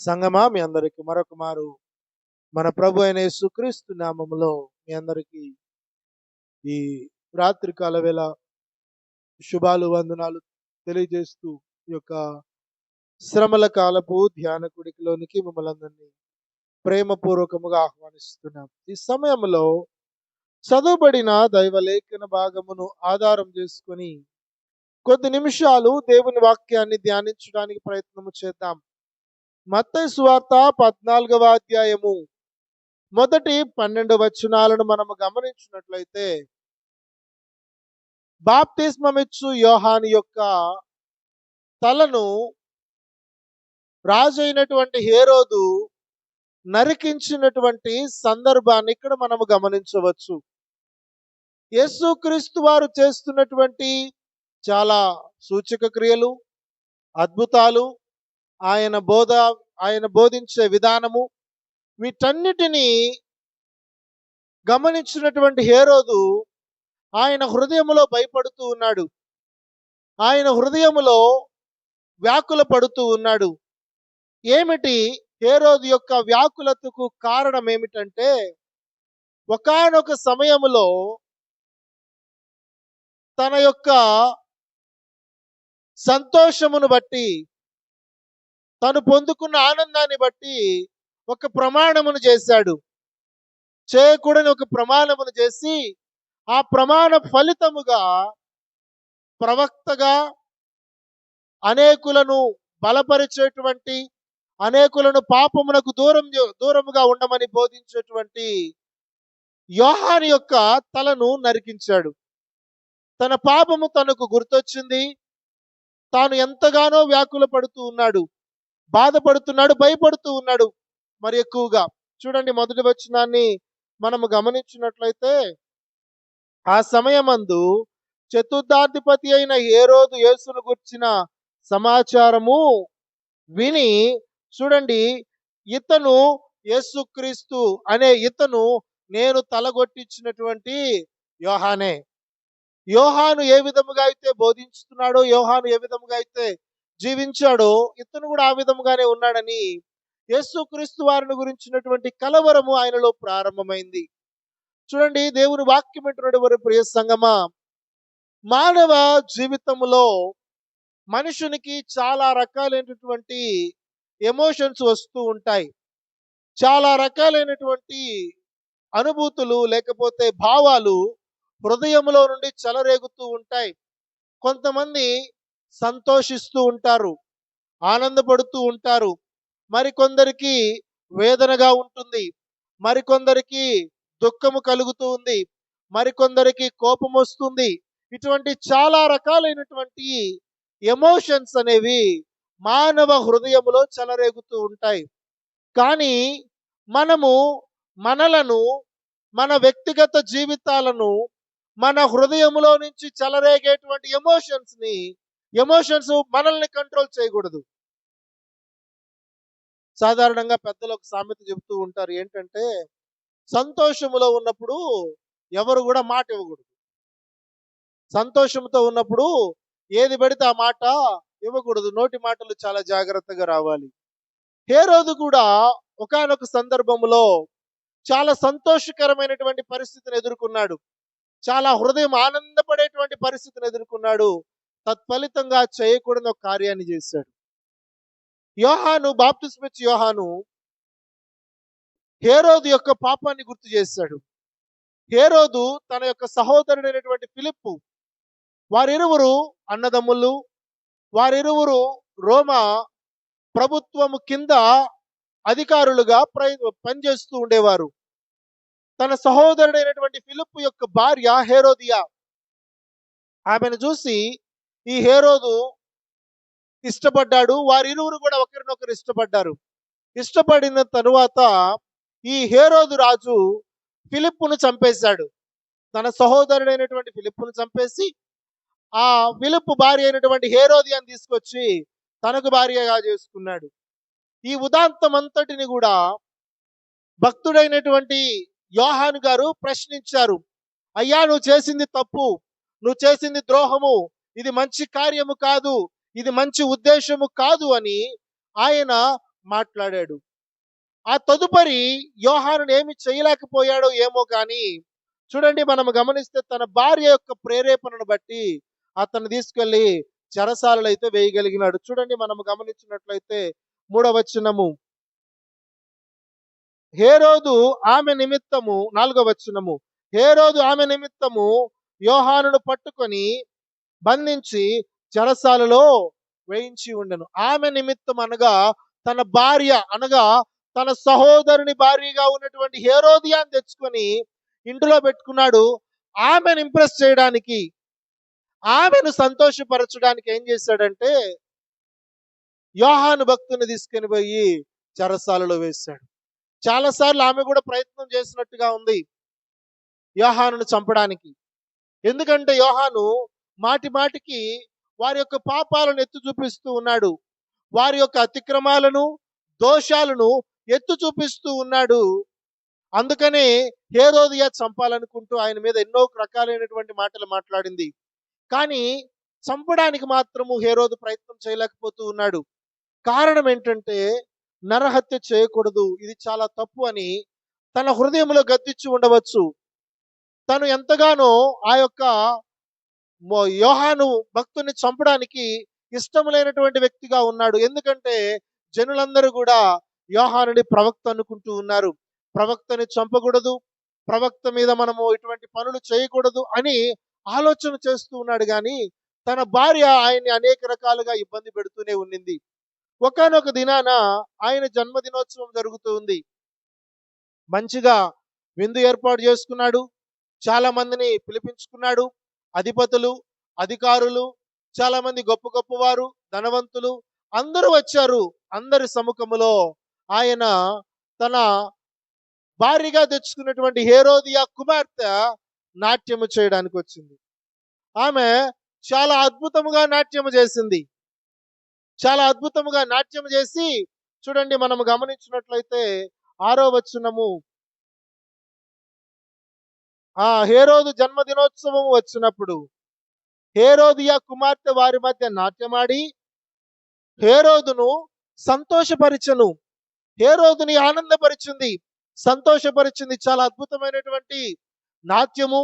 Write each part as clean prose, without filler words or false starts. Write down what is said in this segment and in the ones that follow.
సంగమా మీ అందరికి మరొక మారు మన ప్రభు అయిన యేసుక్రీస్తు నామములో మీ అందరికి ఈ రాత్రికాల వేళ శుభాలు వందనాలు తెలియజేస్తూ ఈ యొక్క శ్రమల కాలపు ధ్యాన కుడికిలోనికి మిమ్మల్ని అందరినీ ప్రేమపూర్వకముగా ఆహ్వానిస్తున్నాం. ఈ సమయంలో చదువుబడిన దైవలేఖన భాగమును ఆధారం చేసుకొని కొద్ది నిమిషాలు దేవుని వాక్యాన్ని ధ్యానించడానికి ప్రయత్నము చేద్దాం. మత్తయి సువార్త 14వ అధ్యాయము మొదటి 12 వచనాలను మనము గమనించినట్లయితే, బాప్తిస్మమిచ్చు యోహాను యొక్క తలను రాజైనటువంటి హేరోదు నరికించినటువంటి సందర్భాన్ని ఇక్కడ మనము గమనించవచ్చు. యేసుక్రీస్తు వారు చేస్తున్నటువంటి చాలా సూచక క్రియలు, అద్భుతాలు, ఆయన బోధించే విధానము, వీటన్నిటినీ గమనించినటువంటి హేరోదు ఆయన హృదయములో భయపడుతూ ఉన్నాడు. ఆయన హృదయములో వ్యాకుల పడుతూ ఉన్నాడు. ఏమిటి హేరోదు యొక్క వ్యాకులతకు కారణం ఏమిటంటే, ఒకానొక సమయములో తన యొక్క సంతోషమును బట్టి, తను పొందుకున్న ఆనందాన్ని బట్టి ఒక ప్రమాణమును చేశాడు. చేయకూడని ఒక ప్రమాణమును చేసి, ఆ ప్రమాణ ఫలితముగా ప్రవక్తగా అనేకులను బలపరిచేటువంటి, అనేకులను పాపమునకు దూరముగా ఉండమని బోధించేటువంటి యోహాను యొక్క తలను నరికించాడు. తన పాపము తనకు గుర్తొచ్చింది. తాను ఎంతగానో వ్యాకుల పడుతూ ఉన్నాడు, బాధపడుతున్నాడు, భయపడుతూ ఉన్నాడు. మరి ఎక్కువగా చూడండి, మొదటి వచనాన్ని మనము గమనించినట్లయితే, ఆ సమయమందు చతుర్థాధిపతి అయిన హేరోదు యేసును గుర్చిన సమాచారము విని, చూడండి, ఇతను యేసుక్రీస్తు అనే ఇతను నేను తలగొట్టించినటువంటి యోహానే. యోహాను ఏ విధముగా అయితే బోధించుతున్నాడో, యోహాను ఏ విధముగా అయితే జీవించాడో, ఇతను కూడా ఆ విధముగానే ఉన్నాడని యేసుక్రీస్తు వారిని గురించినటువంటి కలవరము ఆయనలో ప్రారంభమైంది. చూడండి, దేవుని వాక్యం వింటున్నటువంటి ప్రియ సంగమా, మానవ జీవితంలో మనుషునికి చాలా రకాలైనటువంటి ఎమోషన్స్ వస్తూ ఉంటాయి. చాలా రకాలైనటువంటి అనుభూతులు లేకపోతే భావాలు హృదయంలో నుండి చెలరేగుతూ ఉంటాయి. కొంతమంది సంతోషిస్తూ ఉంటారు, ఆనందపడుతూ ఉంటారు. మరికొందరికి వేదనగా ఉంటుంది, మరికొందరికి దుఃఖము కలుగుతూ ఉంది, మరికొందరికి కోపం వస్తుంది. ఇటువంటి చాలా రకాలైనటువంటి ఎమోషన్స్ అనేవి మానవ హృదయములో చెలరేగుతూ ఉంటాయి. కానీ మనము మనలను, మన వ్యక్తిగత జీవితాలను, మన హృదయములో నుంచి చెలరేగేటువంటి ఎమోషన్స్ మనల్ని కంట్రోల్ చేయకూడదు. సాధారణంగా పెద్దలు ఒక సామెత చెబుతూ ఉంటారు. ఏంటంటే, సంతోషములో ఉన్నప్పుడు ఎవరు కూడా మాట ఇవ్వకూడదు. సంతోషంతో ఉన్నప్పుడు ఏది పడితే ఆ మాట ఇవ్వకూడదు. నోటి మాటలు చాలా జాగ్రత్తగా రావాలి. హేరోదు కూడా ఒకానొక సందర్భంలో చాలా సంతోషకరమైనటువంటి పరిస్థితిని ఎదుర్కొన్నాడు. చాలా హృదయం ఆనందపడేటువంటి పరిస్థితిని ఎదుర్కొన్నాడు. తత్ఫలితంగా చేయకూడని ఒక కార్యాన్ని చేశాడు. బాప్తిస్మిచ్చి యోహాను హేరోదు యొక్క పాపాన్ని గుర్తు చేశాడు. హేరోదు తన యొక్క సహోదరుడైనటువంటి ఫిలిప్పు, వారిరువురు అన్నదమ్ములు, వారిరువురు రోమా ప్రభుత్వము కింద అధికారులుగా పనిచేస్తూ ఉండేవారు. తన సహోదరుడైనటువంటి ఫిలిప్పు యొక్క భార్య హేరోదియా. ఆమెను చూసి ఈ హేరోదు ఇష్టపడ్డాడు. వారిరువురు కూడా ఒకరినొకరు ఇష్టపడ్డారు. ఇష్టపడిన తరువాత ఈ హేరోదు రాజు ఫిలిప్పును చంపేశాడు. తన సహోదరుడైనటువంటి ఫిలిప్పును చంపేసి, ఆ ఫిలిప్పు భార్య అయినటువంటి హేరోదియాను తీసుకొచ్చి తనకు భార్యగా చేసుకున్నాడు. ఈ ఉదాంతం అంతటిని కూడా భక్తుడైనటువంటి యోహాను గారు ప్రశ్నించారు. అయ్యా, నువ్వు చేసింది తప్పు, నువ్వు చేసింది ద్రోహము, ఇది మంచి కార్యము కాదు, ఇది మంచి ఉద్దేశము కాదు అని ఆయన మాట్లాడాడు. ఆ తదుపరి యోహానును ఏమి చేయలేకపోయాడో ఏమో కానీ చూడండి, మనం గమనిస్తే తన భార్య యొక్క ప్రేరేపణను బట్టి అతన్ని తీసుకెళ్లి చెరసాలలో అయితే వేయగలిగినాడు. చూడండి, మనం గమనించినట్లయితే 3వ వచనము, హేరోదు ఆమె నిమిత్తము, 4వ వచనము, హేరోదు ఆమె నిమిత్తము యోహానును పట్టుకొని బంధించి చెరసాలలో వేయించి ఉండెను. ఆమె నిమిత్తం అనగా తన భార్య, అనగా తన సహోదరుని భార్యగా ఉన్నటువంటి హేరోదియాను తెచ్చుకొని ఇంటిలో పెట్టుకున్నాడు. ఆమెను ఇంప్రెస్ చేయడానికి, ఆమెను సంతోషపరచడానికి ఏం చేశాడంటే యోహాను భక్తుని తీసుకొని పోయి చెరసాలలో వేశాడు. చాలాసార్లు ఆమె కూడా ప్రయత్నం చేసినట్టుగా ఉంది యోహానును చంపడానికి. ఎందుకంటే యోహాను మాటి మాటికి వారి యొక్క పాపాలను ఎత్తి చూపిస్తూ ఉన్నాడు. వారి యొక్క అతిక్రమాలను, దోషాలను ఎత్తి చూపిస్తూ ఉన్నాడు. అందుకనే హేరోదియ చంపాలనుకుంటూ ఆయన మీద ఎన్నో రకాలైనటువంటి మాటలు మాట్లాడింది. కానీ చంపడానికి మాత్రము హేరోదు ప్రయత్నం చేయలేకపోతూ ఉన్నాడు. కారణం ఏంటంటే నరహత్య చేయకూడదు, ఇది చాలా తప్పు అని తన హృదయంలో గద్దించి ఉండవచ్చు. తను ఎంతగానో ఆ యొక్క యోహాను భక్తుని చంపడానికి ఇష్టం లేనటువంటి వ్యక్తిగా ఉన్నాడు. ఎందుకంటే జనులందరూ కూడా యోహానుని ప్రవక్త అనుకుంటూ ఉన్నారు. ప్రవక్తని చంపకూడదు, ప్రవక్త మీద మనము ఇటువంటి పనులు చేయకూడదు అని ఆలోచన చేస్తూ ఉన్నాడు. కానీ తన భార్య ఆయన్ని అనేక రకాలుగా ఇబ్బంది పెడుతూనే ఉన్నింది. ఒకానొక దినాన ఆయన జన్మదినోత్సవం జరుగుతూ ఉంది. మంచిగా విందు ఏర్పాటు చేసుకున్నాడు. చాలా మందిని పిలిపించుకున్నాడు. అధిపతులు, అధికారులు, చాలా మంది గొప్ప గొప్పవారు, ధనవంతులు అందరూ వచ్చారు. అందరి సముఖములో ఆయన తన భార్యగా తెచ్చుకున్నటువంటి హేరోదియా కుమార్తె నాట్యము చేయడానికి వచ్చింది. ఆమె చాలా అద్భుతముగా నాట్యము చేసింది. చాలా అద్భుతముగా నాట్యం చేసి, చూడండి, మనం గమనించినట్లయితే 6వ వచనము, హేరోదు జన్మదినోత్సవం వచ్చినప్పుడు హేరోదియా కుమార్తె వారి మధ్య నాట్యమాడి హేరోదును సంతోషపరిచెను. హేరోదుని ఆనందపరిచింది, సంతోషపరిచింది. చాలా అద్భుతమైనటువంటి నాట్యము.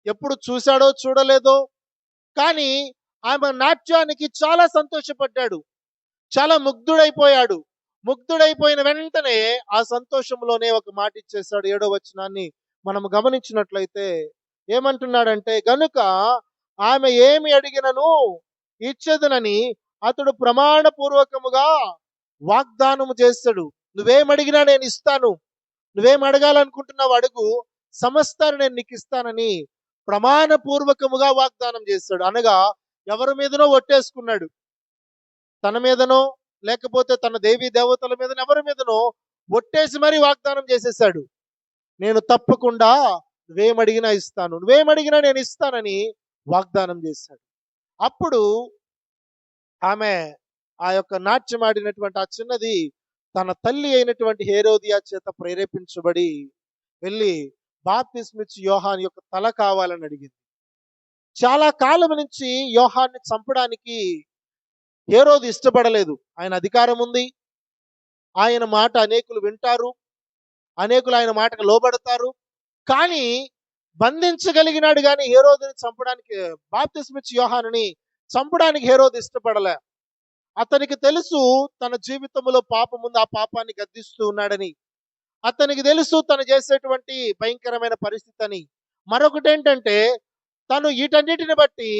ఎప్పుడు చూశాడో చూడలేదో కానీ ఆమె నాట్యానికి చాలా సంతోషపడ్డాడు. చాలా ముగ్ధుడైపోయాడు. ముగ్ధుడైపోయిన వెంటనే ఆ సంతోషంలోనే ఒక మాట ఇచ్చేశాడు. 7వ వచనాన్ని మనం గమనించినట్లయితే ఏమంటున్నాడంటే, గనుక ఆమె ఏమి అడిగినను ఇచ్చేదనని అతడు ప్రమాణపూర్వకముగా వాగ్దానము చేస్తాడు. నువ్వేమడిగినా నేను ఇస్తాను, నువ్వేం అడగాలనుకుంటున్నావు అడుగు, సమస్తాన్ని నేను నీకు ఇస్తానని ప్రమాణపూర్వకముగా వాగ్దానం చేస్తాడు. అనగా ఎవరి మీదనో ఒట్టేసుకున్నాడు. తన మీదనో లేకపోతే తన దేవీ దేవతల మీదనో ఎవరి మీదనో ఒట్టేసి మరీ వాగ్దానం చేసేసాడు. నేను తప్పకుండా నువ్వేమడిగినా ఇస్తాను, నువ్వేమడిగినా నేను ఇస్తానని వాగ్దానం చేశాడు. అప్పుడు ఆమె ఆ యొక్క నాట్యమాడినటువంటి ఆ చిన్నది తన తల్లి అయినటువంటి హేరోదియా చేత ప్రేరేపించబడి వెళ్ళి బాప్తిస్మిచ్చి యోహాన్ యొక్క తల కావాలని అడిగింది. చాలా కాలం నుంచి యోహాన్ని చంపడానికి హేరోదు ఇష్టపడలేదు. ఆయన అధికారం ఉంది, ఆయన మాట అనేకులు వింటారు, అనేకులు ఆయన మాటకు లోబడతారు. కానీ బంధించగలిగినాడు కానీ హేరోదుని చంపడానికి, బాప్తిస్మిచ్చి యోహానుని చంపడానికి హేరోదు ఇష్టపడలే. అతనికి తెలుసు తన జీవితంలో పాపం ఉంది, ఆ పాపాన్ని గద్దిస్తూ ఉన్నాడని. అతనికి తెలుసు తను చేసేటువంటి భయంకరమైన పరిస్థితి అని. మరొకటి ఏంటంటే తను వీటన్నిటిని బట్టి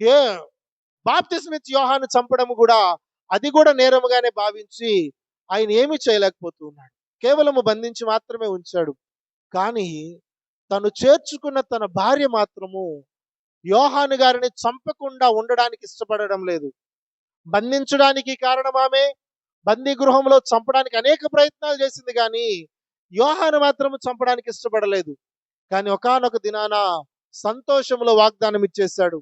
ఏ బాప్తిస్మిచ్చి యోహాను చంపడం కూడా, అది కూడా నేరముగానే భావించి ఆయన ఏమీ చేయలేకపోతూ ఉన్నాడు. కేవలము బంధించి మాత్రమే ఉంచాడు. కానీ తను చేర్చుకున్న తన భార్య మాత్రము యోహాను గారిని చంపకుండా ఉండడానికి ఇష్టపడడం లేదు. బంధించడానికి కారణం ఆమె, బందీ గృహంలో చంపడానికి అనేక ప్రయత్నాలు చేసింది కానీ యోహాను మాత్రం చంపడానికి ఇష్టపడలేదు. కానీ ఒకానొక దినాన సంతోషంలో వాగ్దానం ఇచ్చేశాడు.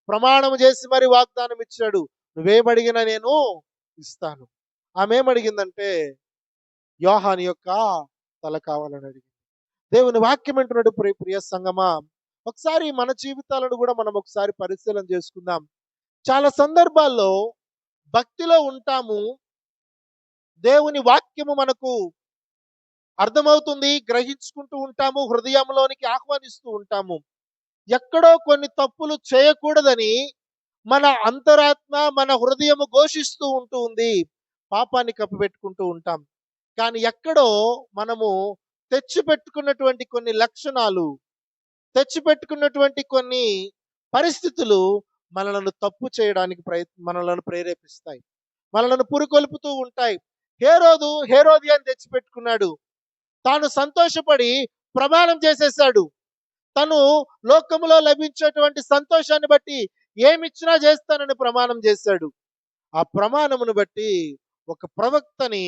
ప్రమాణం చేసి మరి వాగ్దానం ఇచ్చాడు, నువ్వేమడిగినా నేను ఇస్తాను. ఆమె ఏమడిగిందంటే యోహాను యొక్క తల కావాలని అడిగింది. దేవుని వాక్యం అంటున్నాడు, ప్రియ సంగమా, ఒకసారి మన జీవితాలను కూడా మనం ఒకసారి పరిశీలన చేసుకుందాం. చాలా సందర్భాల్లో భక్తిలో ఉంటాము, దేవుని వాక్యము మనకు అర్థమవుతుంది, గ్రహించుకుంటూ ఉంటాము, హృదయంలోనికి ఆహ్వానిస్తూ ఉంటాము. ఎక్కడో కొన్ని తప్పులు చేయకూడదని మన అంతరాత్మ, మన హృదయము ఘోషిస్తూ ఉంటుంది. పాపాన్ని కప్పిపెట్టుకుంటూ ఉంటాం. కానీ ఎక్కడో మనము తెచ్చిపెట్టుకున్నటువంటి కొన్ని లక్షణాలు, తెచ్చిపెట్టుకున్నటువంటి కొన్ని పరిస్థితులు మనలను తప్పు చేయడానికి మనలను ప్రేరేపిస్తాయి. మనలను పురికొల్పుతూ ఉంటాయి. హేరోదియాని తెచ్చిపెట్టుకున్నాడు. తాను సంతోషపడి ప్రమాణం చేసేసాడు. తను లోకములో లభించేటువంటి సంతోషాన్ని బట్టి ఏమిచ్చినా చేస్తానని ప్రమాణం చేశాడు. ఆ ప్రమాణమును బట్టి ఒక ప్రవక్తని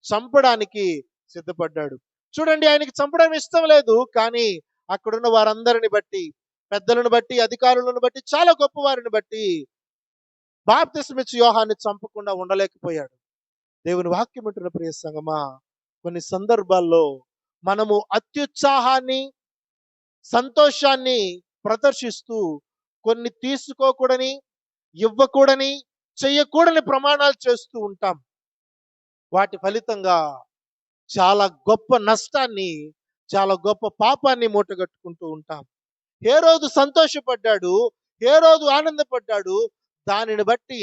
చంపడానికి సిద్ధపడ్డాడు. చూడండి, ఆయనకి చంపడం ఇష్టం లేదు. కానీ అక్కడున్న వారందరిని బట్టి, పెద్దలను బట్టి, అధికారులను బట్టి, చాలా గొప్ప వారిని బట్టి బాప్తిస్మిచ్చి యోహాన్ని చంపకుండా ఉండలేకపోయాడు. దేవుని వాక్యం వింటున్న ప్రియ సంగమా, కొన్ని సందర్భాల్లో మనము అత్యుత్సాహాన్ని, సంతోషాన్ని ప్రదర్శిస్తూ కొన్ని తీసుకోకూడని, ఇవ్వకూడని, చెయ్యకూడని ప్రమాణాలు చేస్తూ ఉంటాం. వాటి ఫలితంగా చాలా గొప్ప నష్టాన్ని, చాలా గొప్ప పాపాన్ని మూటగట్టుకుంటూ ఉంటాం. హేరోదు సంతోషపడ్డాడు, హేరోదు ఆనందపడ్డాడు. దానిని బట్టి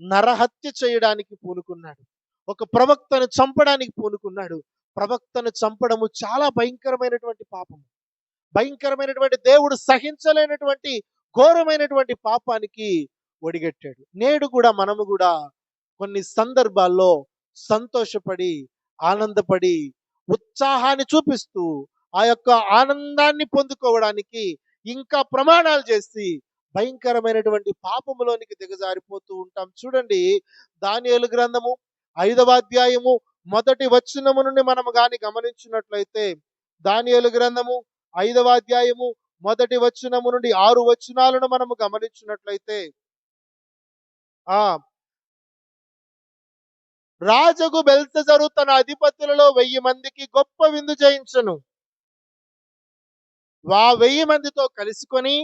నరహత్య చేయడానికి పూనుకున్నాడు. ఒక ప్రవక్తను చంపడానికి పూనుకున్నాడు. ప్రవక్తను చంపడము చాలా భయంకరమైనటువంటి పాపము. భయంకరమైనటువంటి, దేవుడు సహించలేనటువంటి ఘోరమైనటువంటి పాపానికి ఒడిగట్టాడు. నేడు కూడా మనము కూడా కొన్ని సందర్భాల్లో సంతోషపడి, ఆనందపడి, ఉత్సాహాన్ని చూపిస్తూ ఆ యొక్క ఆనందాన్ని పొందుకోవడానికి ఇంకా ప్రమాణాలు చేసి భయంకరమైనటువంటి పాపములోనికి దిగజారిపోతూ ఉంటాం. చూడండి, దానియేలు గ్రంథము 5వ అధ్యాయము 1వ వచనము నుండి మనము గాని గమనించినట్లయితే, దానియేలు గ్రంథము 5వ అధ్యాయము 1వ వచనము నుండి 6 వచనాలను మనము గమనించినట్లయితే, ఆ రాజగు బెల్తెజరు తన అధిపతులలో 1000 మందికి గొప్ప విందు చేయించను. 1000 మందితో కలుసుకొని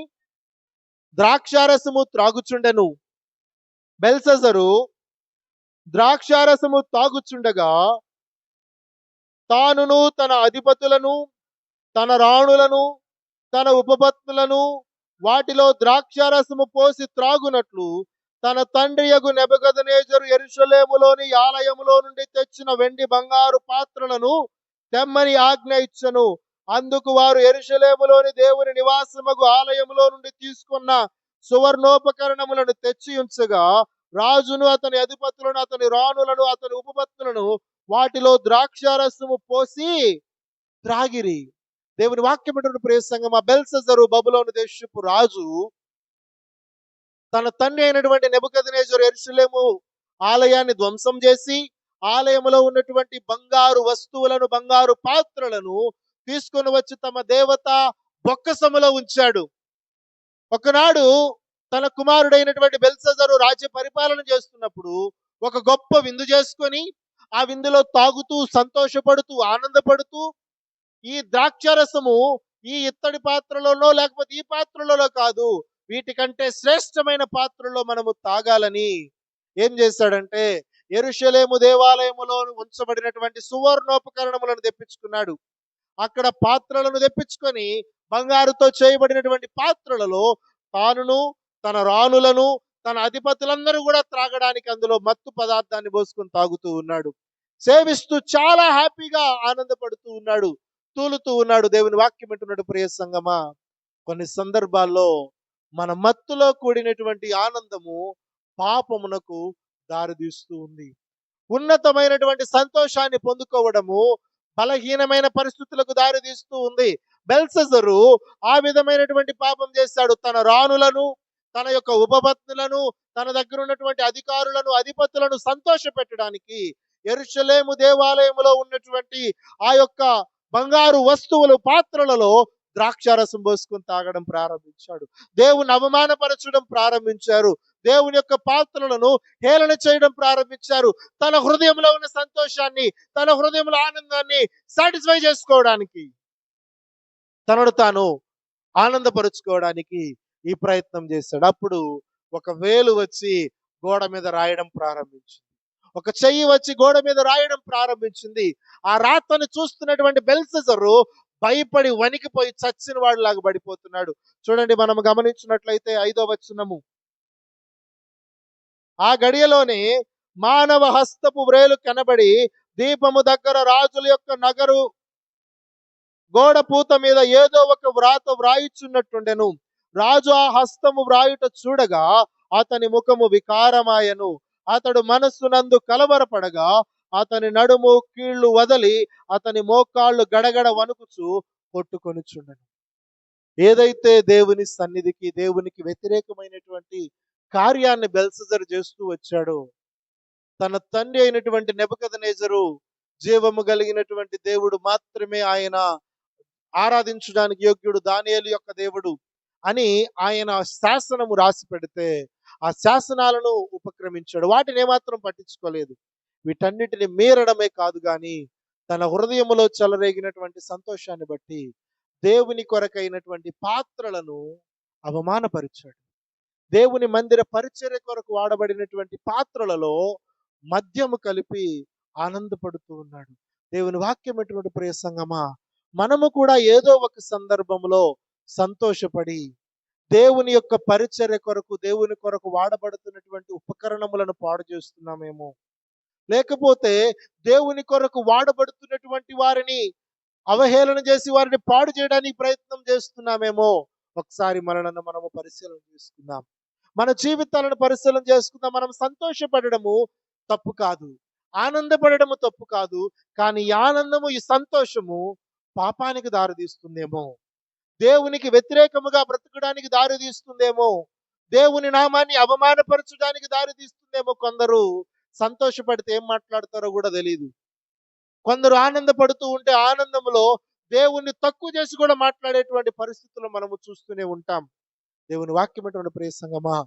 ద్రాక్షారసము త్రాగుచుండెను. బెల్తెజరు ద్రాక్షారసము తాగుచుండగా తానును, తన అధిపతులను, తన రాణులను, తన ఉపపత్నులను వాటిలో ద్రాక్షారసము పోసి త్రాగునట్లు తన తండ్రియగు నెబుకద్నెజరు యెరూషలేములోని ఆలయములో నుండి తెచ్చిన వెండి బంగారు పాత్రలను తెమ్మని ఆజ్ఞ ఇచ్చెను. అందుకు వారు యెరూషలేములోని దేవుని నివాసమగు ఆలయములో నుండి తీసుకున్న సువర్ణోపకరణములను తెచ్చి ఉంచగా, రాజును, అతని అధిపతులను, అతని రాణులను, అతని ఉపపత్నులను వాటిలో ద్రాక్షారసము పోసి త్రాగిరి. దేవుని వాక్యం వింటున్న ప్రియ సంగమా, బెల్షస్సరు బబులోను దేశపు రాజు తన తండ్రి అయినటువంటి నెబుకద్నెజరు యెరూషలేము ఆలయాన్ని ధ్వంసం చేసి, ఆలయములో ఉన్నటువంటి బంగారు వస్తువులను, బంగారు పాత్రలను తీసుకొని వచ్చి తమ దేవత బొక్కసములో ఉంచాడు. ఒకనాడు తన కుమారుడైనటువంటి బెల్షస్సరు రాజ్య పరిపాలన చేస్తున్నప్పుడు ఒక గొప్ప విందు చేసుకొని, ఆ విందులో తాగుతూ, సంతోషపడుతూ, ఆనందపడుతూ, ఈ ద్రాక్షారసము ఈ ఇత్తడి పాత్రలోనో లేకపోతే ఈ పాత్రలలో కాదు, వీటికంటే శ్రేష్టమైన పాత్రలో మనము తాగాలని ఏం చేశాడంటే, యెరూషలేము దేవాలయములో ఉంచబడినటువంటి సువర్ణోపకరణములను తెప్పించుకున్నాడు. అక్కడ పాత్రలను తెప్పించుకొని బంగారుతో చేయబడినటువంటి పాత్రలలో తానును, తన రాణులను, తన అధిపతులందరూ కూడా త్రాగడానికి అందులో మత్తు పదార్థాన్ని పోసుకొని తాగుతూ ఉన్నాడు. సేవిస్తూ చాలా హ్యాపీగా ఆనందపడుతూ ఉన్నాడు, తూలుతూ ఉన్నాడు. దేవుని వాక్యం వింటున్నాడు ప్రియ సంగమా, కొన్ని సందర్భాల్లో మన మత్తులో కూడినటువంటి ఆనందము పాపమునకు దారితీస్తూ ఉంది. ఉన్నతమైనటువంటి సంతోషాన్ని పొందుకోవడము బలహీనమైన పరిస్థితులకు దారితీస్తూ ఉంది. బెల్షస్సరు ఆ విధమైనటువంటి పాపం చేశాడు. తన రాణులను, తన యొక్క ఉపపత్నులను, తన దగ్గర ఉన్నటువంటి అధికారులను, అధిపతులను సంతోష పెట్టడానికి యెరూషలేము దేవాలయములో ఉన్నటువంటి ఆ యొక్క బంగారు వస్తువులు, పాత్రలలో ద్రాక్షారసం పోసుకొని తాగడం ప్రారంభించాడు. దేవుని అవమానపరచడం ప్రారంభించారు. దేవుని యొక్క పాత్రలను హేళన చేయడం ప్రారంభించారు. తన హృదయంలో ఉన్న సంతోషాన్ని, తన హృదయంలో ఆనందాన్ని సాటిస్ఫై చేసుకోవడానికి, తనను తాను ఆనందపరుచుకోవడానికి ఈ ప్రయత్నం చేశాడు. అప్పుడు ఒక వేలు వచ్చి గోడ మీద రాయడం ప్రారంభించింది. ఒక చెయ్యి వచ్చి గోడ మీద రాయడం ప్రారంభించింది. ఆ రాతను చూస్తున్నటువంటి బెల్షస్సరు భయపడి వణికిపోయి చచ్చిన వాడిలాగా పడిపోతున్నాడు. చూడండి, మనం గమనించినట్లయితే 5వ వచనము. ఆ గడియలోనే మానవ హస్తపు వ్రేలు కనబడి దీపము దగ్గర రాజుల యొక్క నగరు గోడ పూత మీద ఏదో ఒక వ్రాత వ్రాయిచున్నట్టుండెను. రాజు ఆ హస్తము వ్రాయుట చూడగా అతని ముఖము వికారమాయెను. అతడు మనస్సునందు కలవరపడగా అతని నడుము కీళ్లు వదలి అతని మోకాళ్ళు గడగడ వణుకుచు కొట్టుకొనుచుండెను. ఏదైతే దేవుని సన్నిధికి, దేవునికి వ్యతిరేకమైనటువంటి కార్యాన్ని బెల్షస్సరు చేస్తూ వచ్చాడో, తన తండ్రి అయినటువంటి నెబుకద్నెజరు జీవము కలిగినటువంటి దేవుడు మాత్రమే ఆయన ఆరాధించడానికి యోగ్యుడు, దానియేలు యొక్క దేవుడు అని ఆయన శాసనము రాసి పెడితే ఆ శాసనాలను ఉపక్రమించాడు. వాటిని ఏమాత్రం పట్టించుకోలేదు. వీటన్నిటిని మీరడమే కాదు గాని తన హృదయములో చెలరేగినటువంటి సంతోషాన్ని బట్టి దేవుని కొరకైనటువంటి పాత్రలను అవమానపరిచాడు. దేవుని మందిర పరిచర్య కొరకు వాడబడినటువంటి పాత్రలలో మద్యము కలిపి ఆనందపడుతూ ఉన్నాడు. దేవుని వాక్యం ఎటువంటి ప్రియ సంగమా, మనము కూడా ఏదో ఒక సందర్భంలో సంతోషపడి దేవుని యొక్క పరిచర్య కొరకు, దేవుని కొరకు వాడబడుతున్నటువంటి ఉపకరణములను పాడు చేస్తున్నామేమో, లేకపోతే దేవుని కొరకు వాడబడుతున్నటువంటి వారిని అవహేళన చేసి వారిని పాడు చేయడానికి ప్రయత్నం చేస్తున్నామేమో. ఒకసారి మనము పరిశీలన చేసుకుందాం. మన జీవితాలను పరిశీలన చేసుకుందాం. మనం సంతోషపడము తప్పు కాదు, ఆనందపడము తప్పు కాదు. కానీ ఈ ఆనందము, ఈ సంతోషము పాపానికి దారితీస్తుందేమో, దేవునికి వ్యతిరేకముగా బ్రతకడానికి దారితీస్తుందేమో, దేవుని నామాన్ని అవమానపరచడానికి దారితీస్తుందేమో. కొందరు సంతోషపడితే ఏం మాట్లాడతారో కూడా తెలియదు. కొందరు ఆనందపడుతూ ఉంటే ఆనందంలో దేవుణ్ణి తక్కువ చేసి కూడా మాట్లాడేటువంటి పరిస్థితులు మనము చూస్తూనే ఉంటాం. దేవుని వాక్యం అటువంటి ప్రియ సంగమా,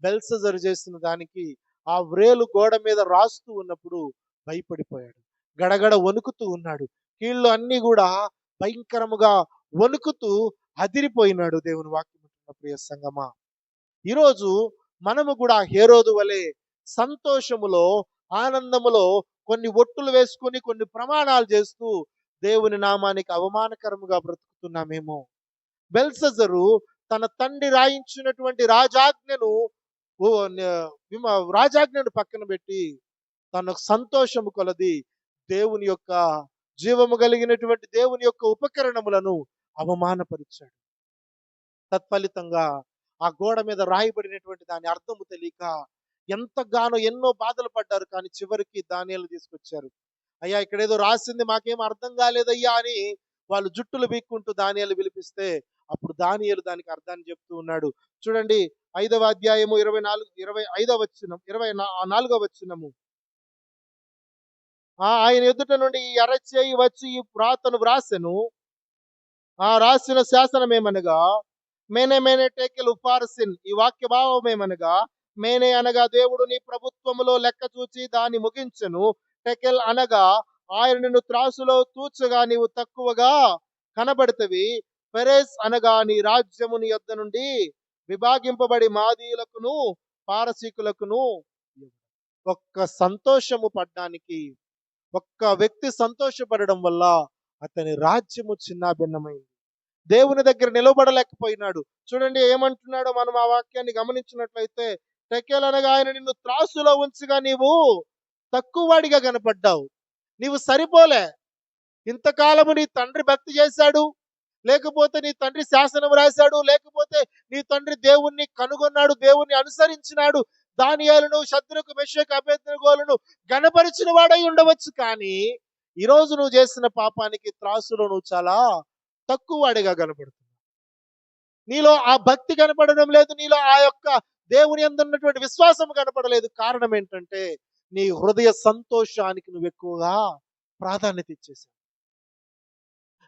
బెల్షస్సరు చేసిన దానికి ఆ వ్రేలు గోడ మీద రాస్తూ ఉన్నప్పుడు భయపడిపోయాడు. గడగడ వణుకుతూ ఉన్నాడు. కీళ్ళు అన్ని కూడా భయంకరముగా వణుకుతూ అదిరిపోయినాడు. దేవుని వాక్యం అటువంటి ప్రియ సంగమా, ఈరోజు మనము కూడా హేరోదు వలె సంతోషములో, ఆనందములో కొన్ని ఒట్టులు వేసుకొని, కొన్ని ప్రమాణాలు చేస్తూ దేవుని నామానికి అవమానకరముగా బ్రతుకుతున్నామేమో. బెల్షస్సరు తన తండ్రి రాయించినటువంటి రాజాజ్ఞను పక్కన పెట్టి తన సంతోషము కొలది దేవుని యొక్క జీవము కలిగినటువంటి దేవుని యొక్క ఉపకరణములను అవమానపరిచాడు. తత్ఫలితంగా ఆ గోడ మీద రాయబడినటువంటి దాని అర్థము తెలియక ఎంతగానో ఎన్నో బాధలు పడ్డారు. కానీ చివరికి దానియేలు తీసుకొచ్చారు. అయ్యా, ఇక్కడ ఏదో రాసింది మాకేం అర్థం కాలేదయ్యా అని వాళ్ళు జుట్టులు బీక్కుంటూ దానియేలు పిలిపిస్తే అప్పుడు దానియేలు దానికి అర్థాన్ని చెప్తూ ఉన్నాడు. చూడండి, 5వ అధ్యాయము 25వ వచనం, 24వ వచనము. ఆయన ఎదుట నుండి ఈ అరచేయి వచ్చి ఈ వ్రాతను వ్రాసెను. ఆ రాసిన శాసనం ఏమనగా, మేనే మేనే టేకెల్ ఉపారసిన్. ఈ వాక్య భావం ఏమనగా, మేనే అనగా దేవుడు నీ ప్రభుత్వములో లెక్క చూచి దాన్ని ముగించెను. టెకెల్ అనగా ఆయన నిన్ను త్రాసులో తూచగా నీవు తక్కువగా కనబడతవి. పెరెస్ అనగా నీ రాజ్యము నీ యొద్ద నుండి విభాగింపబడి మాదీయులకును పారసీకులకును. ఒక్క సంతోషము పడ్డానికి, ఒక్క వ్యక్తి సంతోషపడడం వల్ల అతని రాజ్యము చిన్నాభిన్నమైంది. దేవుని దగ్గర నిలబడలేకపోయినాడు. చూడండి ఏమంటున్నాడో మనం ఆ వాక్యాన్ని గమనించినట్లయితే, టెకెల్ అనగా ఆయన నిన్ను త్రాసులో ఉంచగా నీవు తక్కువ వాడిగా కనపడ్డావు. నీవు సరిపోలే. ఇంతకాలము నీ తండ్రి భక్తి చేశాడు, లేకపోతే నీ తండ్రి శాసనం రాశాడు, లేకపోతే నీ తండ్రి దేవుణ్ణి కనుగొన్నాడు, దేవుణ్ణి అనుసరించినాడు, దానియేలును, షద్రకు, మెషకు, అబేద్నెగోలను గణపరిచిన వాడై ఉండవచ్చు. కానీ ఈరోజు నువ్వు చేసిన పాపానికి త్రాసులో నువ్వు చాలా తక్కువ వాడిగా కనపడుతున్నావు. నీలో ఆ భక్తి కనపడడం లేదు, నీలో ఆ యొక్క దేవుని యందు ఉన్నటువంటి విశ్వాసం కనపడలేదు. కారణం ఏంటంటే నీ హృదయ సంతోషానికి నువ్వు ఎక్కువగా ప్రాధాన్యత ఇచ్చేసావు.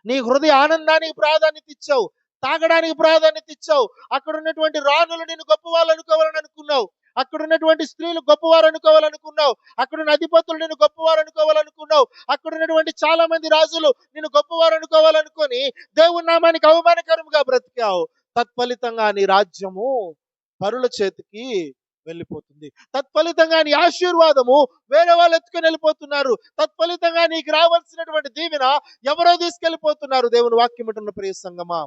నీ హృదయ ఆనందానికి ప్రాధాన్యత ఇచ్చావు, తాగడానికి ప్రాధాన్యత ఇచ్చావు. అక్కడ ఉన్నటువంటి రాణులు నిన్ను గొప్పవాళ్ళు అనుకోవాలని అనుకున్నావు, అక్కడ ఉన్నటువంటి స్త్రీలు గొప్పవారు అనుకోవాలనుకున్నావు, అక్కడున్న అధిపతులు నిన్ను గొప్పవారు అనుకోవాలనుకున్నావు, అక్కడ ఉన్నటువంటి చాలా మంది రాజులు నిన్ను గొప్పవారు అనుకోవాలనుకొని దేవుని నామానికి అవమానకరంగా బ్రతికావు. తత్ఫలితంగా నీ రాజ్యము పరుల చేతికి వెళ్ళిపోతుంది. తత్ఫలితంగా నీ ఆశీర్వాదము వేరే వాళ్ళు ఎత్తుకొని వెళ్ళిపోతున్నారు. తత్ఫలితంగా నీకు రావాల్సినటువంటి దీవెన ఎవరో తీసుకెళ్ళిపోతున్నారు. దేవుని వాక్యం అంటున్న ప్రియ సంగమా,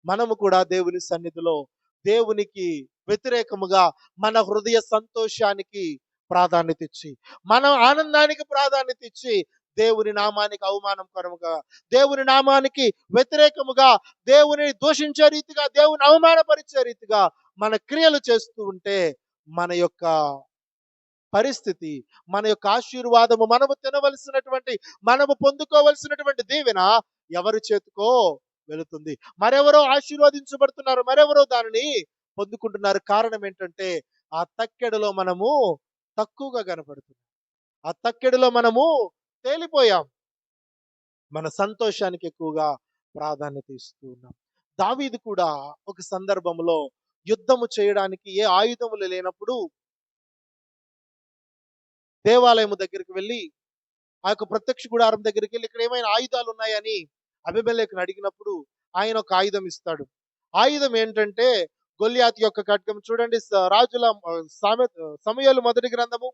మనము కూడా దేవుని సన్నిధిలో దేవునికి వ్యతిరేకముగా మన హృదయ సంతోషానికి ప్రాధాన్యత ఇచ్చి, మన ఆనందానికి ప్రాధాన్యత ఇచ్చి, దేవుని నామానికి అవమానకరముగా, దేవుని నామానికి వ్యతిరేకముగా, దేవుని దూషించే రీతిగా, దేవుని అవమానపరిచే రీతిగా మన క్రియలు చేస్తూ ఉంటే మన యొక్క పరిస్థితి, మన యొక్క ఆశీర్వాదము, మనము తినవలసినటువంటి, మనము పొందుకోవలసినటువంటి దీవెన ఎవరి చేతికో వెళుతుంది. మరెవరో ఆశీర్వదించబడుతున్నారు, మరెవరో దానిని పొందుకుంటున్నారు. కారణం ఏంటంటే ఆ తక్కెడలో మనము తక్కువగా కనపడుతున్నాం. ఆ తక్కెడలో మనము తేలిపోయాం. మన సంతోషానికి ఎక్కువగా ప్రాధాన్యత ఇస్తూ ఉన్నాం. దావీదు కూడా ఒక సందర్భంలో యుద్ధము చేయడానికి ఏ ఆయుధములు లేనప్పుడు దేవాలయము దగ్గరికి వెళ్ళి, ఆ యొక్క ప్రత్యక్ష గుడారం దగ్గరికి వెళ్ళి, ఇక్కడ ఏమైనా ఆయుధాలు ఉన్నాయని అబీమెలెకును అడిగినప్పుడు ఆయన ఒక ఆయుధం ఇస్తాడు. ఆయుధం ఏంటంటే గొల్యాతు యొక్క ఖడ్గం. చూడండి, రాజుల సమూయేలు మొదటి గ్రంథము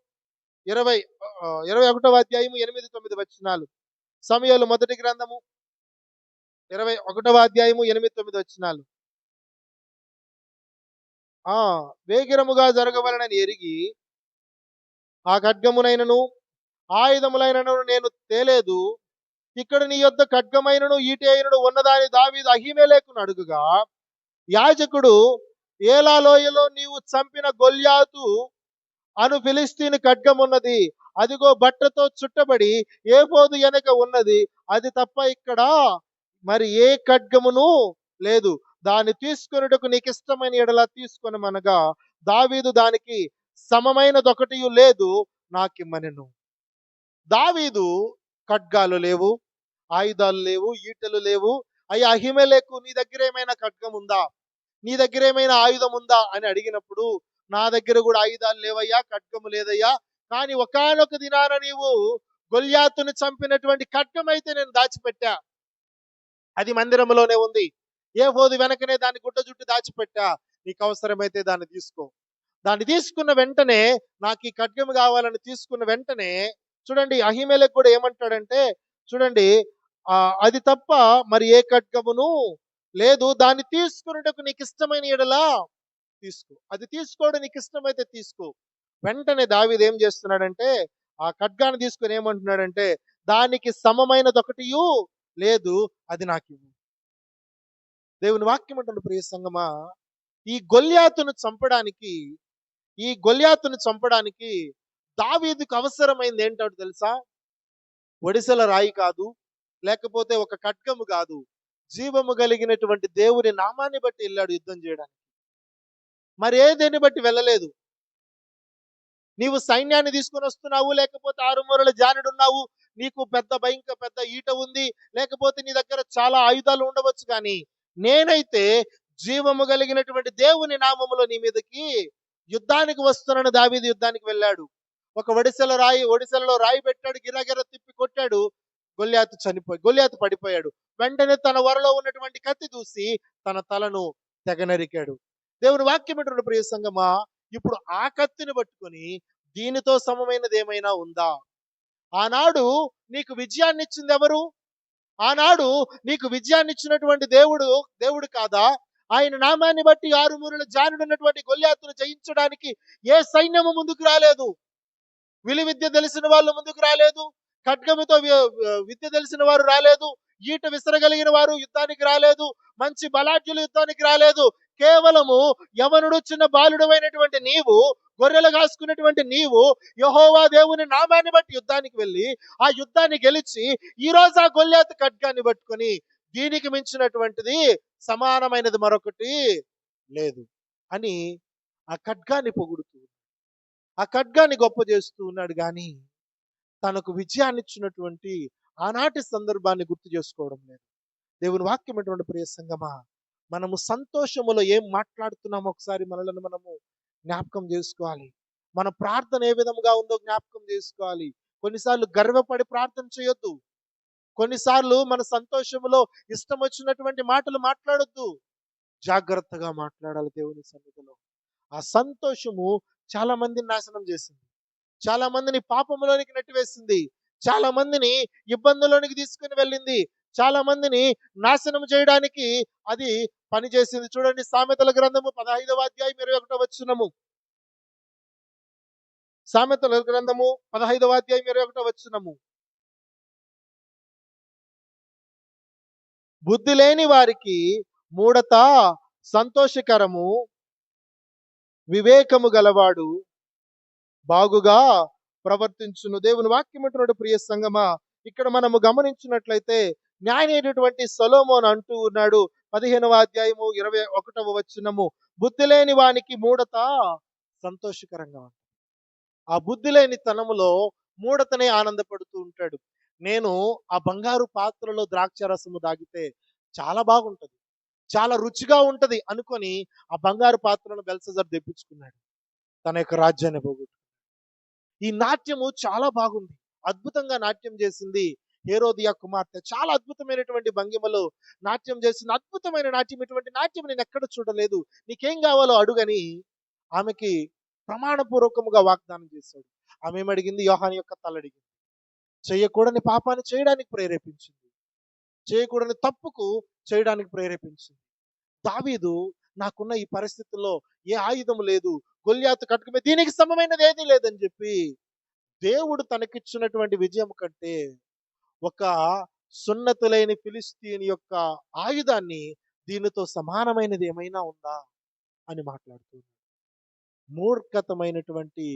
21వ అధ్యాయము 8, 9 వచనాలు. సమూయేలు మొదటి గ్రంథము 21వ అధ్యాయము 8, 9 వచనాలు. వేగిరముగా జరగవలనని ఎరిగి ఆ ఖడ్గమునైనను ఆయుధములైనను నేను తేలేదు. ఇక్కడ నీ యొద్ద ఖడ్గమైనను ఈటె అయినను ఉన్నదాని దావీదు అహీమెలెకును అడుగగా, యాజకుడు, ఏలా లోయలో నీవు చంపిన గొల్యాతు అను ఫిలిస్తీని ఖడ్గమున్నది, అదిగో బట్టతో చుట్టబడి ఏఫోదు వెనక ఉన్నది, అది తప్ప ఇక్కడ మరి ఏ ఖడ్గమును లేదు, దాన్ని తీసుకొనుటకు నీకు ఇష్టమైన ఎడల తీసుకొనమనగా, దావీదు దానికి సమమైనదొకటియు లేదు, నాకిమ్మనెను. దావీదు ఖడ్గాలు లేవు, ఆయుధాలు లేవు, ఈటెలు లేవు. అయ్యా అహీమెలెకు, నీ దగ్గర ఏమైనా ఖడ్గం ఉందా, నీ దగ్గర ఏమైనా ఆయుధం ఉందా అని అడిగినప్పుడు, నా దగ్గర కూడా ఆయుధాలు లేవయ్యా, ఖడ్గము లేదయ్యా, కానీ ఒకానొక దినాన నీవు గొల్యాతుని చంపినటువంటి ఖడ్గం అయితే నేను దాచిపెట్టా, అది మందిరంలోనే ఉంది. ఏఫోదు వెనకనే దాన్ని గుడ్డ చుట్టూ దాచిపెట్టా, నీకు అవసరమైతే దాన్ని తీసుకో. దాన్ని తీసుకున్న వెంటనే, నాకు ఈ ఖడ్గము కావాలని తీసుకున్న వెంటనే, చూడండి అహీమెలెకు కూడా ఏమంటాడంటే, చూడండి, అది తప్ప మరి ఏ ఖడ్గమును లేదు, దాన్ని తీసుకున్నటకు నీకు ఇష్టమైన ఎడలా తీసుకో, అది తీసుకోవడం నీకు ఇష్టమైతే తీసుకో. వెంటనే దావీదు ఏం చేస్తున్నాడంటే, ఆ ఖడ్గాన్ని తీసుకొని ఏమంటున్నాడంటే, దానికి సమమైనదొకటియు లేదు, అది నాకు ఇవ్వు. దేవుని వాక్యం అంటుంది ప్రియ సంగమా, ఈ గొల్యాతును చంపడానికి, ఈ గొల్యాతును చంపడానికి దావీదుకు అవసరమైంది ఏంటో తెలుసా? ఒడిసెల రాయి కాదు, లేకపోతే ఒక ఖడ్గము కాదు, జీవము కలిగినటువంటి దేవుని నామాన్ని బట్టి వెళ్ళాడు యుద్ధం చేయడానికి. మరి ఏదేని బట్టి వెళ్ళలేదు. నీవు సైన్యాన్ని తీసుకొని వస్తున్నావు, లేకపోతే 6 మూరల జానుడున్నావు, నీకు పెద్ద ఈట ఉంది, లేకపోతే నీ దగ్గర చాలా ఆయుధాలు ఉండవచ్చు, కానీ నేనైతే జీవము కలిగినటువంటి దేవుని నామములో నీ మీదకి యుద్ధానికి వస్తున్నాను. దావీదు యుద్ధానికి వెళ్ళాడు. ఒక ఒడిసెలలో రాయి పెట్టాడు, గిరగిర తిప్పి కొట్టాడు, గొల్యాతు పడిపోయాడు. వెంటనే తన వరలో ఉన్నటువంటి కత్తి దూసి తన తలను తెగ నరికాడు. దేవుని వాక్యం ఏంటంటే ప్రియ సంగమా, ఇప్పుడు ఆ కత్తిని పట్టుకొని దీనితో సమమైనది ఏమైనా ఉందా? ఆనాడు నీకు విజయాన్ని ఇచ్చింది ఎవరు? ఆనాడు నీకు విజయాన్ని ఇచ్చినటువంటి దేవుడు కాదా? ఆయన నామాన్ని బట్టి 6 మూరల జానుడున్నటువంటి గొల్యాతును జయించడానికి ఏ సైన్యము ముందుకు రాలేదు. విలువిద్య తెలిసిన వాళ్ళు ముందుకు రాలేదు, ఖడ్గముతో విద్య తెలిసిన వారు రాలేదు, ఈట విసరగలిగిన వారు యుద్ధానికి రాలేదు, మంచి బలాఢ్యులు యుద్ధానికి రాలేదు. కేవలము యవనుడు, చిన్న బాలుడమైనటువంటి నీవు, గొర్రెలు కాసుకున్నటువంటి నీవు యెహోవా దేవుని నామాన్ని బట్టి యుద్ధానికి వెళ్ళి ఆ యుద్ధాన్ని గెలిచి ఈ రోజు ఆ గొల్యాతు ఖడ్గాన్ని పట్టుకొని, దీనికి మించినటువంటిది సమానమైనది మరొకటి లేదు అని ఆ ఖడ్గాన్ని పొగుడుతూ, ఆ ఖడ్గాన్ని గొప్ప చేస్తూ ఉన్నాడు. కానీ తనకు విజయాన్ని ఇచ్చినటువంటి ఆనాటి సందర్భాన్ని గుర్తు చేసుకోవడం లేదు. దేవుని వాక్యం అటువంటి ప్రియ సంగమా, మనము సంతోషములో ఏం మాట్లాడుతున్నామో ఒకసారి మనలను మనము జ్ఞాపకం చేసుకోవాలి. మన ప్రార్థన ఏ విధముగా ఉందో జ్ఞాపకం చేసుకోవాలి. కొన్నిసార్లు గర్వపడి ప్రార్థన చేయొద్దు. కొన్నిసార్లు మన సంతోషములో ఇష్టం వచ్చినటువంటి మాటలు మాట్లాడొద్దు. జాగ్రత్తగా మాట్లాడాలి దేవుని సన్నిధిలో. ఆ సంతోషము చాలా మందిని నాశనం చేసింది. చాలా మందిని పాపంలోనికి నెట్టివేసింది. చాలా మందిని ఇబ్బందుల్లోనికి తీసుకొని వెళ్ళింది. చాలా మందిని నాశనం చేయడానికి అది పనిచేసింది. చూడండి, సామెతల గ్రంథము 15వ అధ్యాయం 21వ వచనము. సామెతల గ్రంథము 15వ అధ్యాయం 21వ వచనము. బుద్ధి లేని వారికి మూఢత సంతోషకరము, వివేకము గలవాడు బాగుగా ప్రవర్తించును. దేవుని వాక్యం అంటున్నాడు. ప్రియ సంగమా, ఇక్కడ మనము గమనించినట్లయితే జ్ఞాని అయినటువంటి సొలొమోను అంటూ ఉన్నాడు 15వ అధ్యాయము 21వ వచనము, బుద్ధి లేని వానికి మూఢత సంతోషకరంగా ఉంది. ఆ బుద్ధి లేని తనములో మూఢతనే ఆనందపడుతూ ఉంటాడు. నేను ఆ బంగారు పాత్రలో ద్రాక్ష రసము దాగితే చాలా బాగుంటది, చాలా రుచిగా ఉంటది అనుకొని ఆ బంగారు పాత్రను బెల్షస్సర్ తెప్పించుకున్నాడు. తన యొక్క రాజ్యాన్ని పోగొట్టు. ఈ నాట్యము చాలా బాగుంది. అద్భుతంగా నాట్యం చేసింది హేరోదియా కుమార్తె. చాలా అద్భుతమైనటువంటి భంగిమలో నాట్యం చేసింది. అద్భుతమైన నాట్యం. ఇటువంటి నాట్యం నేను ఎక్కడ చూడలేదు. నీకేం కావాలో అడుగని ఆమెకి ప్రమాణపూర్వకముగా వాగ్దానం చేశాడు. ఆమె ఏమడిగింది? యోహాను యొక్క తలడిగింది. చేయకూడని పాపాన్ని చేయడానికి ప్రేరేపించింది. చేయకూడని తప్పుకు చేయడానికి ప్రేరేపించింది. దావీదు, నాకున్న ఈ పరిస్థితుల్లో ఏ ఆయుధం లేదు, గొల్యాతు ఖడ్గం మీద దీనికి సమమైనది ఏదీ లేదని చెప్పి దేవుడు తనకిచ్చినటువంటి విజయం కంటే ఒక సున్నతి లేని ఫిలిస్తీని యొక్క ఆయుధాన్ని దీనితో సమానమైనది ఏమైనా ఉందా అని మాట్లాడుతుంది. మూర్ఖతమైనటువంటి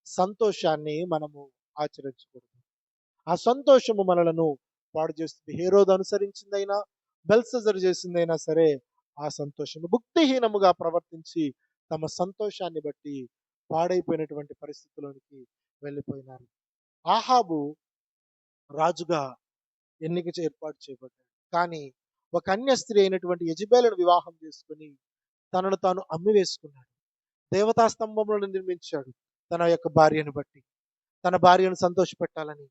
సంతోషాన్ని మనము ఆచరించకూడదు. ఆ సంతోషము మనలను పాడు చేస్తుంది. హేరోదు అనుసరించిందైనా, బెల్షస్సర్ చేసిందైనా సరే, ఆ సంతోషము భుక్తిహీనముగా ప్రవర్తించి తమ సంతోషాన్ని బట్టి పాడైపోయినటువంటి పరిస్థితిలోనికి వెళ్ళిపోయినారు. ఆహాబు రాజుగా ఏర్పాటు చేయబడ్డాడు. కానీ ఒక అన్య స్త్రీ అయినటువంటి యెజెబెలును వివాహం చేసుకుని తనను తాను అమ్మివేసుకున్నాడు. దేవతా స్తంభములను నిర్మించాడు తన యొక్క భార్యను బట్టి. తన భార్యను సంతోషపెట్టాలని,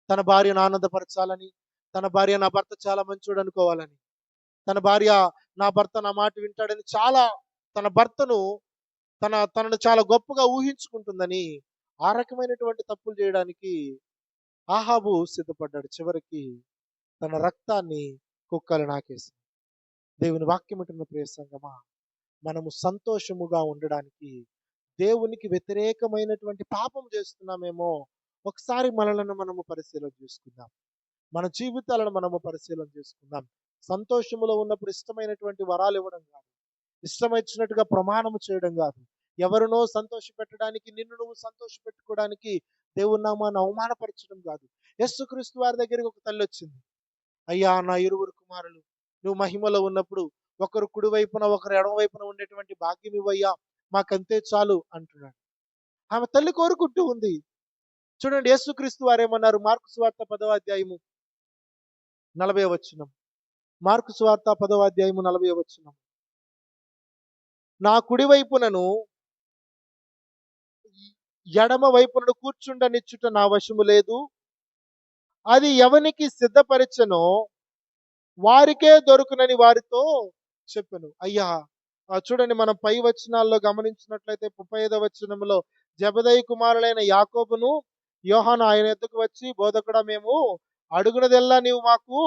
తన భార్యను ఆనందపరచాలని, తన భార్య నా భర్త చాలా మంచోడు అనుకోవాలని, తన భార్య నా భర్త నా మాట వింటాడని చాలా తన భర్తను తనను చాలా గొప్పగా ఊహించుకుంటుందని ఆ రకమైనటువంటి తప్పులు చేయడానికి ఆహాబు సిద్ధపడ్డాడు. చివరికి తన రక్తాన్ని కుక్కలు నాకేసింది. దేవుని వాక్యం అంటున్న ప్రియ సంగమా, మనము సంతోషముగా ఉండడానికి దేవునికి వ్యతిరేకమైనటువంటి పాపం చేస్తున్నామేమో ఒకసారి మనలను మనము పరిశీలన చేసుకుందాం. మన జీవితాలను మనము పరిశీలన చేసుకుందాం. సంతోషములో ఉన్నప్పుడు ఇష్టమైనటువంటి వరాలు ఇవ్వడం కాదు, ఇష్టం వచ్చినట్టుగా ప్రమాణము చేయడం కాదు, ఎవరినో సంతోష పెట్టడానికి, నిన్ను నువ్వు సంతోష పెట్టుకోవడానికి దేవుని నామాన్ని అవమానపరచడం కాదు. యేసుక్రీస్తు వారి దగ్గరికి ఒక తల్లి వచ్చింది. అయ్యా, నా ఇరువురు కుమారులు నువ్వు మహిమలో ఉన్నప్పుడు ఒకరు కుడి వైపున ఒకరు ఎడమ వైపున ఉండేటువంటి భాగ్యం ఇవ్వయ్యా, మాకంతే చాలు అంటున్నాడు. ఆమె తల్లి కోరుకుంటూ ఉంది. చూడండి, యేసుక్రీస్తు వారు ఏమన్నారు? మార్కు సువార్త 10వ అధ్యాయము 40వ వచనం. మార్కు సువార్త 10వ అధ్యాయము 40వ వచనం. నా కుడి వైపునను ఎడమ వైపునను కూర్చుండనిచ్చుట నా వశము లేదు, అది ఎవనికి సిద్ధపరిచనో వారికే దొరుకునని వారితో చెప్పెను. అయ్యా, చూడండి, మనం పై వచనాల్లో గమనించినట్లయితే 35వ వచనంలో జెబెదయి కుమారులైన యాకోబును యోహాను ఆయన ఎద్దుకు వచ్చి, బోధకుడా, మేము అడుగునదెల్లా నీవు మాకు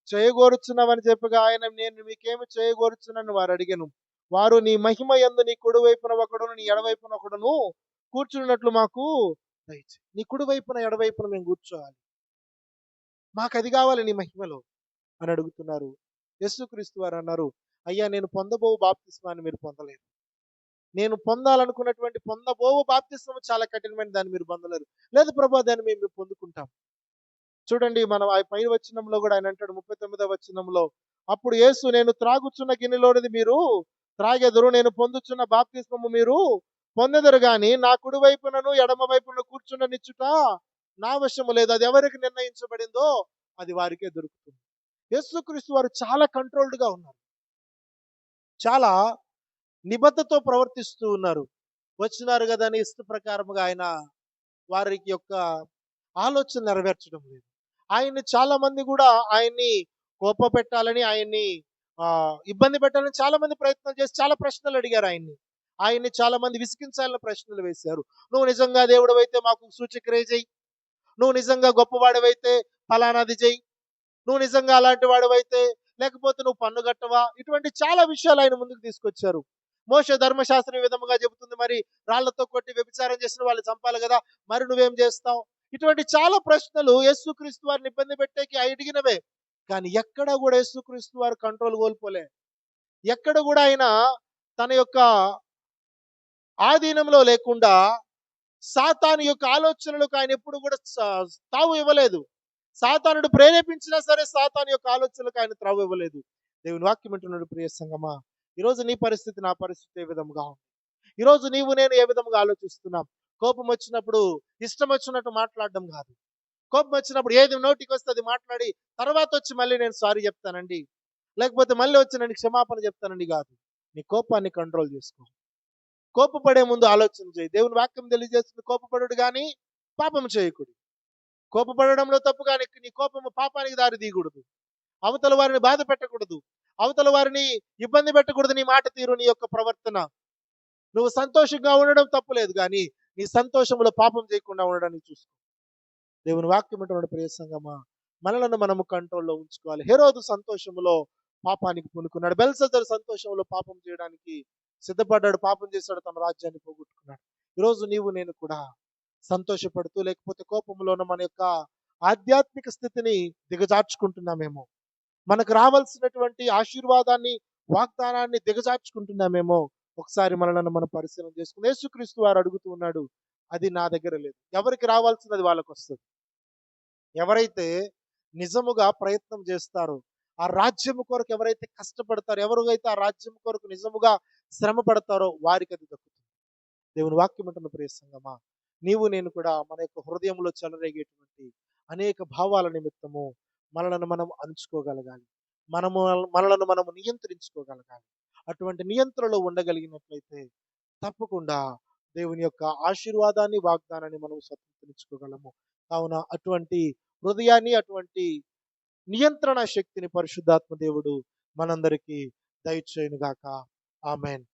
చేయగోరుచున్నావని చెప్పగా ఆయన, నేను మీకేమి చేయగోరుచున్నాను వారు అడిగాను. వారు, నీ మహిమ యందు నీ కుడి వైపున ఒకడును నీ ఎడవైపున ఒకడును కూర్చున్నట్లు మాకు దయచేయి. నీ కుడి వైపున ఎడవైపున మేము కూర్చోవాలి, మాకు అది కావాలి నీ మహిమలో అని అడుగుతున్నారు. యేసుక్రీస్తు వారు అన్నారు, అయ్యా, నేను పొందబోవు బాప్తిస్మాన్ని మీరు పొందలేరు. నేను పొందబోవు బాప్తిస్మము చాలా కఠినమైన, దాన్ని మీరు పొందలేరు. లేదు ప్రభా, దాన్ని మేము పొందుకుంటాం. చూడండి, మనం ఆ పై వచనంలో కూడా ఆయన అంటాడు 39వ వచనంలో, అప్పుడు యేసు, నేను త్రాగుచున్న గిన్నెలోనిది మీరు త్రాగెదరు, నేను పొందుచున్న బాప్తిస్మము మీరు పొందెదరు గాని నా కుడి వైపునను ఎడమ వైపున కూర్చుండనిచ్చుట నా వశము లేదు. అది ఎవరికి నిర్ణయించబడిందో అది వారికే దొరుకుతుంది. యేసుక్రీస్తు వారు చాలా కంట్రోల్డ్ గా ఉన్నారు. చాలా నిబద్ధతో ప్రవర్తిస్తూ ఉన్నారు. వచ్చినారు కదా అని ఇష్ట ప్రకారముగా ఆయన వారికి యొక్క ఆలోచన నెరవేర్చడం లేదు. ఆయన్ని చాలా మంది కూడా ఆయన్ని కోప పెట్టాలని, ఆయన్ని ఇబ్బంది పెట్టాలని చాలా మంది ప్రయత్నం చేసి చాలా ప్రశ్నలు అడిగారు ఆయన్ని. ఆయన్ని చాలా మంది విసిగించాలని ప్రశ్నలు వేశారు. నువ్వు నిజంగా దేవుడవైతే మాకు సూచక్రియ చెయ్యి. నువ్వు నిజంగా గొప్పవాడివైతే ఫలానాది చెయ్యి. నువ్వు నిజంగా అలాంటి వాడివైతే, లేకపోతే నువ్వు పన్ను కట్టవా? ఇటువంటి చాలా విషయాలు ఆయన ముందుకు తీసుకొచ్చారు. మోషే ధర్మశాస్త్రం ఈ విధముగా చెబుతుంది, మరి రాళ్లతో కొట్టి వ్యభిచారం చేసిన వాళ్ళని చంపాలి కదా, మరి నువ్వేం చేస్తావు? ఇటువంటి చాలా ప్రశ్నలు యేసుక్రీస్తు వారిని ఇబ్బంది పెట్టేకి అడిగినవే. కానీ ఎక్కడ కూడా యేసుక్రీస్తు వారు కంట్రోల్ కోల్పోలే. ఎక్కడ కూడా ఆయన తన యొక్క ఆధీనంలో లేకుండా సాతాను యొక్క ఆలోచనలకు ఆయన ఎప్పుడు కూడా తావు ఇవ్వలేదు. సాతానుడు ప్రేరేపించినా సరే సాతాను యొక్క ఆలోచనలకు ఆయన త్రావు ఇవ్వలేదు. దేవుని వాక్యం వింటున్నాడు ప్రియ సంగమా. ఈరోజు నీ పరిస్థితి, నా పరిస్థితి ఏ విధంగా ఉంది? ఈరోజు నీవు నేను ఏ విధంగా ఆలోచిస్తున్నాం? కోపం వచ్చినప్పుడు ఇష్టం వచ్చినట్టు మాట్లాడడం కాదు. కోపం వచ్చినప్పుడు ఏది నోటికి వస్తే అది మాట్లాడి తర్వాత వచ్చి మళ్ళీ నేను సారీ చెప్తానండి, లేకపోతే మళ్ళీ వచ్చి నేను క్షమాపణ చెప్తానండి కాదు. నీ కోపాన్ని కంట్రోల్ చేసుకో. కోపపడే ముందు ఆలోచన చేయి. దేవుని వాక్యం తెలియజేస్తుంది, కోపపడుడు కానీ పాపం చేయకుడు. కోపపడడంలో తప్పు కానీ నీ కోపము పాపానికి దారి తీయకూడదు. అవతల వారిని బాధ పెట్టకూడదు. అవతల వారిని ఇబ్బంది పెట్టకూడదు. నీ మాట తీరు, నీ యొక్క ప్రవర్తన. నువ్వు సంతోషంగా ఉండడం తప్పులేదు, కానీ నీ సంతోషంలో పాపం చేయకుండా ఉండడానికి చూసుకో. దేవుని వాక్యం వింటున్న ప్రియ సంగమా, మనలను మనము కంట్రోల్లో ఉంచుకోవాలి. హెరోదు సంతోషంలో పాపానికి పూనుకున్నాడు. బెల్షస్సరు సంతోషంలో పాపం చేయడానికి సిద్ధపడ్డాడు, పాపం చేశాడు, తన రాజ్యాన్ని పోగొట్టుకున్నాడు. ఈరోజు నీవు నేను కూడా సంతోషపడుతూ, లేకపోతే కోపంలోన మన యొక్క ఆధ్యాత్మిక స్థితిని దిగజార్చుకుంటున్నామేమో, మనకు రావాల్సినటువంటి ఆశీర్వాదాన్ని, వాగ్దానాన్ని దిగజార్చుకుంటున్నామేమో ఒకసారి మనలను మనం పరిశీలన చేసుకుని. యేసుక్రీస్తు వారు అడుగుతూ ఉన్నాడు, అది నా దగ్గర లేదు. ఎవరికి రావాల్సినది వాళ్ళకు వస్తుంది. ఎవరైతే నిజముగా ప్రయత్నం చేస్తారో, ఆ రాజ్యం కొరకు ఎవరైతే కష్టపడతారో, ఎవరైతే ఆ రాజ్యం కొరకు నిజముగా శ్రమ పడతారో వారికి అది దక్కుతుంది. దేవుని వాక్యం అంటున్న ప్రియ సంగమా, నీవు నేను కూడా మన యొక్క హృదయంలో చెలరేగేటువంటి అనేక భావాల నిమిత్తము మనలను మనం అణుచుకోగలగాలి. మనలను మనము నియంత్రించుకోగలగాలి. అటువంటి నియంత్రణలో ఉండగలిగినట్లయితే తప్పకుండా దేవుని యొక్క ఆశీర్వాదాన్ని, వాగ్దానాన్ని మనం స్వతంత్రించుకోగలము. కావున అటువంటి హృదయాన్ని, అటువంటి నియంత్రణ శక్తిని పరిశుద్ధాత్మ దేవుడు మనందరికీ దయచేయును గాక. ఆమేన్.